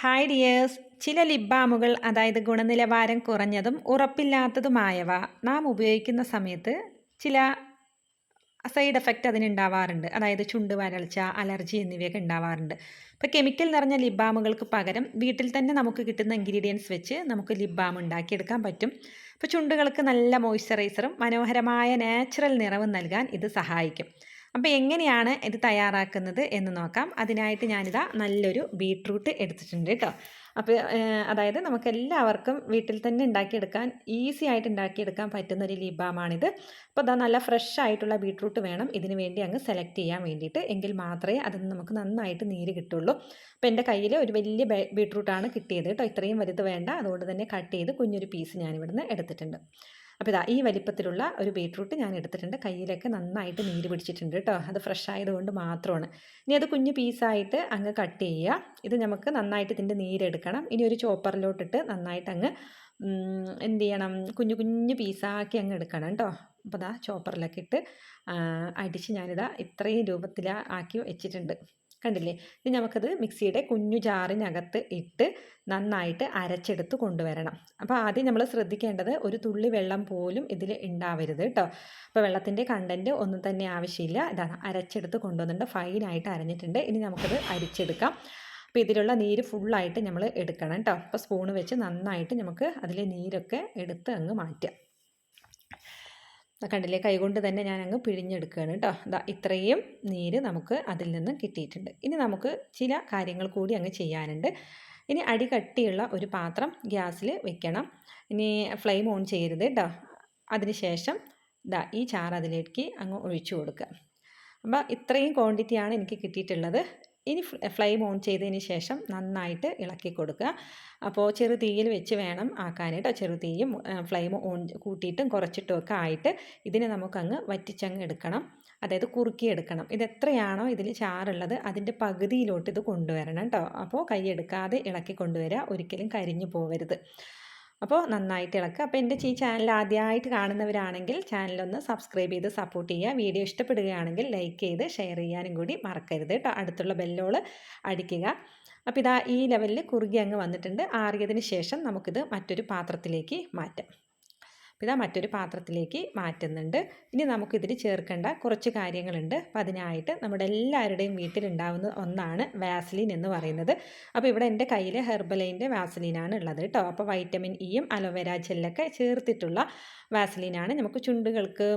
Hi dears. ചില lip ബാമുകൾ, അതായത് ഗുണനിലവാരം കുറഞ്ഞതും ഉറപ്പില്ലാത്തതുമായവ നാം ഉപയോഗിക്കുന്ന സമയത്ത് ചില സൈഡ് എഫക്റ്റ് അതിനുണ്ടാവാറുണ്ട്. അതായത് ചുണ്ട് വരൾച്ച, അലർജി എന്നിവയൊക്കെ ഉണ്ടാവാറുണ്ട്. ഇപ്പോൾ കെമിക്കൽ നിറഞ്ഞ ലിപ് ബാമുകൾക്ക് പകരം വീട്ടിൽ തന്നെ നമുക്ക് കിട്ടുന്ന ഇൻഗ്രീഡിയൻസ് വെച്ച് നമുക്ക് ലിപ് ബാം ഉണ്ടാക്കിയെടുക്കാൻ പറ്റും. ഇപ്പോൾ ചുണ്ടുകൾക്ക് നല്ല മോയ്സ്ചറൈസറും മനോഹരമായ നാച്ചുറൽ നിറവും നൽകാൻ ഇത് സഹായിക്കും. അപ്പോൾ എങ്ങനെയാണ് ഇത് തയ്യാറാക്കുന്നത് എന്ന് നോക്കാം. അതിനായിട്ട് ഞാനിതാ നല്ലൊരു ബീട്രൂട്ട് എടുത്തിട്ടുണ്ട് കേട്ടോ. അപ്പോൾ അതായത് നമുക്ക് എല്ലാവർക്കും വീട്ടിൽ തന്നെ ഉണ്ടാക്കിയെടുക്കാൻ, ഈസി ആയിട്ട് ഉണ്ടാക്കിയെടുക്കാൻ പറ്റുന്ന ഒരു ലിപ് ബാമാണിത്. അപ്പോൾ ഇതാ നല്ല ഫ്രഷ് ആയിട്ടുള്ള ബീട്രൂട്ട് വേണം ഇതിന് വേണ്ടി അങ്ങ് സെലക്ട് ചെയ്യാൻ വേണ്ടിയിട്ട്. എങ്കിൽ മാത്രമേ അതിന് നമുക്ക് നന്നായിട്ട് നീര് കിട്ടുള്ളൂ. അപ്പോൾ എൻ്റെ കയ്യിൽ ഒരു വലിയ ബീട്രൂട്ടാണ് കിട്ടിയത് കേട്ടോ. ഇത്രയും വലുത് വേണ്ട, അതുകൊണ്ട് തന്നെ കട്ട് ചെയ്ത് കുഞ്ഞൊരു പീസ് ഞാനിവിടുന്ന് എടുത്തിട്ടുണ്ട്. അപ്പോൾ ഇതാ ഈ വലിപ്പത്തിലുള്ള ഒരു ബീട്രൂട്ട് ഞാൻ എടുത്തിട്ടുണ്ട്. കയ്യിലൊക്കെ നന്നായിട്ട് നീര് പിടിച്ചിട്ടുണ്ട് കേട്ടോ. അത് ഫ്രഷ് ആയതുകൊണ്ട് മാത്രമാണ്. ഇനി അത് കുഞ്ഞു പീസായിട്ട് അങ്ങ് കട്ട് ചെയ്യുക. ഇത് നമുക്ക് നന്നായിട്ട് ഇതിൻ്റെ നീരെടുക്കണം. ഇനി ഒരു ചോപ്പറിലോട്ടിട്ട് നന്നായിട്ട് അങ്ങ് എന്ത് ചെയ്യണം, കുഞ്ഞു കുഞ്ഞു പീസാക്കി അങ്ങ് എടുക്കണം കേട്ടോ. അപ്പോൾ ഇതാ ചോപ്പറിലൊക്കെ ഇട്ട് അടിച്ച് ഞാനിതാ ഇത്രയും രൂപത്തിൽ ആക്കി വെച്ചിട്ടുണ്ട്. കണ്ടില്ലേ? ഇനി നമുക്കത് മിക്സിയുടെ കുഞ്ഞു ജാറിനകത്ത് ഇട്ട് നന്നായിട്ട് അരച്ചെടുത്ത് കൊണ്ടുവരണം. അപ്പോൾ ആദ്യം നമ്മൾ ശ്രദ്ധിക്കേണ്ടത് ഒരു തുള്ളി വെള്ളം പോലും ഇതിൽ ഉണ്ടാവരുത് കേട്ടോ. അപ്പോൾ വെള്ളത്തിൻ്റെ കണ്ടൻറ്റ് ഒന്നും തന്നെ ആവശ്യമില്ല. ഇതാണ് അരച്ചെടുത്ത് കൊണ്ടുവന്നിട്ട് ഫൈനായിട്ട് അരഞ്ഞിട്ടുണ്ട്. ഇനി നമുക്കത് അരിച്ചെടുക്കാം. അപ്പോൾ ഇതിലുള്ള നീര് ഫുള്ളായിട്ട് നമ്മൾ എടുക്കണം കേട്ടോ. അപ്പോൾ സ്പൂണ് വെച്ച് നന്നായിട്ട് നമുക്ക് അതിലെ നീരൊക്കെ എടുത്ത് അങ്ങ് മാറ്റാം. കണ്ടില്ലേ, കൈകൊണ്ട് തന്നെ ഞാൻ അങ്ങ് പിഴിഞ്ഞെടുക്കുകയാണ് കേട്ടോ. ഇത്രയും നീര് നമുക്ക് അതിൽ നിന്ന് കിട്ടിയിട്ടുണ്ട്. ഇനി നമുക്ക് ചില കാര്യങ്ങൾ കൂടി അങ്ങ് ചെയ്യാനുണ്ട്. ഇനി അടി കട്ടിയുള്ള ഒരു പാത്രം ഗ്യാസിൽ വെക്കണം. ഇനി ഫ്ലെയിം ഓൺ ചെയ്യരുത് കേട്ടോ. അതിനുശേഷം ഈ ചാറ് അതിലേക്ക് അങ്ങ് ഒഴിച്ചു കൊടുക്കുക. അപ്പോൾ ഇത്രയും ക്വാണ്ടിറ്റിയാണ് എനിക്ക് കിട്ടിയിട്ടുള്ളത്. ഇനി ഫ്ലെയിം ഓൺ ചെയ്തതിന് ശേഷം നന്നായിട്ട് ഇളക്കി കൊടുക്കുക. അപ്പോൾ ചെറു തീയിൽ വെച്ച് വേണം ആക്കാനായിട്ട്. ചെറു തീയും ഫ്ലെയിം ഓൺ കൂട്ടിയിട്ടും കുറച്ചിട്ടും ഒക്കെ ആയിട്ട് ഇതിനെ നമുക്കങ്ങ് വറ്റിച്ചങ്ങ് എടുക്കണം. അതായത് കുറുക്കിയെടുക്കണം. ഇത് എത്രയാണോ ഇതിൽ ചാറുള്ളത് അതിൻ്റെ പകുതിയിലോട്ട് ഇത് കൊണ്ടുവരണം കേട്ടോ. അപ്പോൾ കൈയെടുക്കാതെ ഇളക്കി കൊണ്ടുവരിക. ഒരിക്കലും കരിഞ്ഞു പോവരുത്. അപ്പോൾ നന്നായിട്ട് ഇളക്കുക. അപ്പോൾ എൻ്റെ ഈ ചാനൽ ആദ്യമായിട്ട് കാണുന്നവരാണെങ്കിൽ ചാനലൊന്ന് സബ്സ്ക്രൈബ് ചെയ്ത് സപ്പോർട്ട് ചെയ്യുക. വീഡിയോ ഇഷ്ടപ്പെടുകയാണെങ്കിൽ ലൈക്ക് ചെയ്ത് ഷെയർ ചെയ്യാനും കൂടി മറക്കരുത് കേട്ടോ. അടുത്തുള്ള ബെല്ലോൾ അടിക്കുക. അപ്പോൾ ഇതാ ഈ ലെവലിൽ കുറുകി അങ്ങ് വന്നിട്ടുണ്ട്. ആറിയതിന് ശേഷം നമുക്കിത് മറ്റൊരു പാത്രത്തിലേക്ക് മാറ്റാം. അപ്പോൾ ഇതാ മറ്റൊരു പാത്രത്തിലേക്ക് മാറ്റുന്നുണ്ട്. ഇനി നമുക്കിതിൽ ചേർക്കേണ്ട കുറച്ച് കാര്യങ്ങളുണ്ട്. അപ്പോൾ അതിനായിട്ട് നമ്മുടെ എല്ലാവരുടെയും വീട്ടിലുണ്ടാവുന്ന ഒന്നാണ് വാസലിൻ എന്ന് പറയുന്നത്. അപ്പോൾ ഇവിടെ എൻ്റെ കയ്യിൽ ഹെർബലൈൻ്റെ വാസലിനാണ് ഉള്ളത് കേട്ടോ. അപ്പോൾ വൈറ്റമിൻ ഇയും അലോവേര ജെല്ലൊക്കെ ചേർത്തിട്ടുള്ള വാസലിനാണ്. നമുക്ക് ചുണ്ടുകൾക്ക്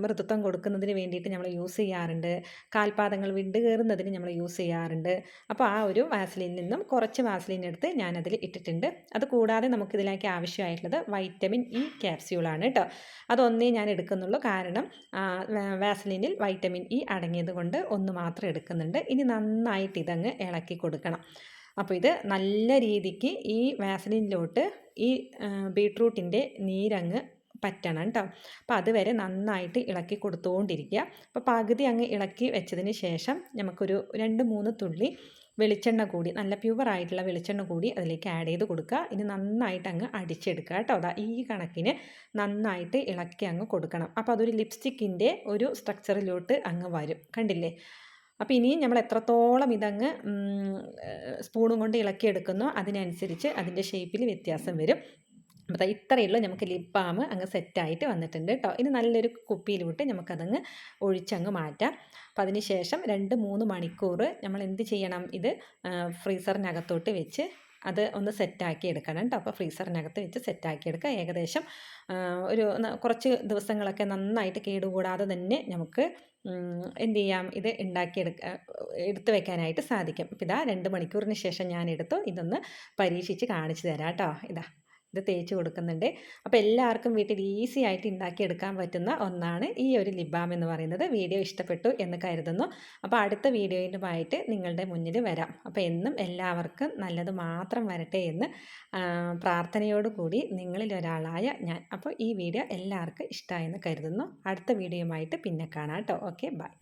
മൃദുത്വം കൊടുക്കുന്നതിന് വേണ്ടിയിട്ട് നമ്മൾ യൂസ് ചെയ്യാറുണ്ട്. കാൽപാദങ്ങൾ വിണ്ട് കയറുന്നതിന് നമ്മൾ യൂസ് ചെയ്യാറുണ്ട്. അപ്പോൾ ആ ഒരു വാസലിനിൽ നിന്നും കുറച്ച് വാസലിൻ എടുത്ത് ഞാനതിൽ ഇട്ടിട്ടുണ്ട്. അത് കൂടാതെ നമുക്കിതിലേക്ക് ആവശ്യമായിട്ടുള്ളത് വൈറ്റമിൻ ഇ ക്യാപ്സ്യൂളാണ് കേട്ടോ. അതൊന്നേ ഞാൻ എടുക്കുന്നുള്ളൂ. കാരണം വാസലിനിൽ വൈറ്റമിൻ ഇ അടങ്ങിയത് കൊണ്ട് ഒന്ന് മാത്രം എടുക്കുന്നുണ്ട്. ഇനി നന്നായിട്ട് ഇതങ്ങ് ഇളക്കി കൊടുക്കണം. അപ്പോൾ ഇത് നല്ല രീതിക്ക് ഈ വാസലിനിലോട്ട് ഈ ബീട്രൂട്ടിൻ്റെ നീരങ്ങ് പറ്റണം കേട്ടോ. അപ്പോൾ അതുവരെ നന്നായിട്ട് ഇളക്കി കൊടുത്തുകൊണ്ടിരിക്കുക. അപ്പോൾ പകുതി അങ്ങ് ഇളക്കി വെച്ചതിന് ശേഷം നമുക്കൊരു 2-3 തുള്ളി വെളിച്ചെണ്ണ കൂടി, നല്ല പ്യുവറായിട്ടുള്ള വെളിച്ചെണ്ണ കൂടി അതിലേക്ക് ആഡ് ചെയ്ത് കൊടുക്കുക. ഇനി നന്നായിട്ട് അങ്ങ് അടിച്ചെടുക്കുക കേട്ടോ. ഈ കണക്കിന് നന്നായിട്ട് ഇളക്കി അങ്ങ് കൊടുക്കണം. അപ്പോൾ അതൊരു ലിപ്സ്റ്റിക്കിൻ്റെ ഒരു സ്ട്രക്ചറിലോട്ട് അങ്ങ് വരും. കണ്ടില്ലേ? അപ്പോൾ ഇനിയും നമ്മൾ എത്രത്തോളം ഇതങ്ങ് സ്പൂണും കൊണ്ട് ഇളക്കിയെടുക്കുന്നോ അതിനനുസരിച്ച് അതിൻ്റെ ഷേപ്പിൽ വ്യത്യാസം വരും. അപ്പോൾ ഇത്രയേ ഉള്ളൂ. നമുക്ക് ലിപ് ബാം അങ്ങ് സെറ്റായിട്ട് വന്നിട്ടുണ്ട് കേട്ടോ. ഇനി നല്ലൊരു കുപ്പിയിലോട്ട് നമുക്കതങ്ങ് ഒഴിച്ചങ്ങ് മാറ്റാം. അപ്പോൾ അതിന് ശേഷം 2-3 മണിക്കൂർ നമ്മൾ എന്ത് ചെയ്യണം, ഇത് ഫ്രീസറിനകത്തോട്ട് വെച്ച് അത് ഒന്ന് സെറ്റാക്കി എടുക്കണം കേട്ടോ. അപ്പോൾ ഫ്രീസറിനകത്ത് വെച്ച് സെറ്റാക്കി എടുക്കുക. ഏകദേശം ഒരു കുറച്ച് ദിവസങ്ങളൊക്കെ നന്നായിട്ട് കേടുകൂടാതെ തന്നെ നമുക്ക് എന്ത് ചെയ്യാം, ഇത് എടുത്ത് വെക്കാനായിട്ട് സാധിക്കും. അപ്പോൾ ഇതാ 2 മണിക്കൂറിന് ശേഷം ഞാൻ എടുത്തു. ഇതൊന്ന് പരീക്ഷിച്ച് കാണിച്ചു തരാം കേട്ടോ. ഇത് തേച്ച് കൊടുക്കുന്നുണ്ട്. അപ്പോൾ എല്ലാവർക്കും വീട്ടിൽ ഈസി ആയിട്ട് ഉണ്ടാക്കിയെടുക്കാൻ പറ്റുന്ന ഒന്നാണ് ഈ ഒരു ലിപ് ബാം എന്ന് പറയുന്നത്. വീഡിയോ ഇഷ്ടപ്പെട്ടു എന്ന് കരുതുന്നു. അപ്പോൾ അടുത്ത വീഡിയോയുമായിട്ട് നിങ്ങളുടെ മുന്നിൽ വരാം. അപ്പോൾ എന്നും എല്ലാവർക്കും നല്ലത് മാത്രം വരട്ടെ എന്ന് പ്രാർത്ഥനയോടുകൂടി നിങ്ങളിൽ ഒരാളായ ഞാൻ. അപ്പോൾ ഈ വീഡിയോ എല്ലാവർക്കും ഇഷ്ടമായെന്ന് കരുതുന്നു. അടുത്ത വീഡിയോയുമായിട്ട് പിന്നെ കാണാം കേട്ടോ. Okay, by.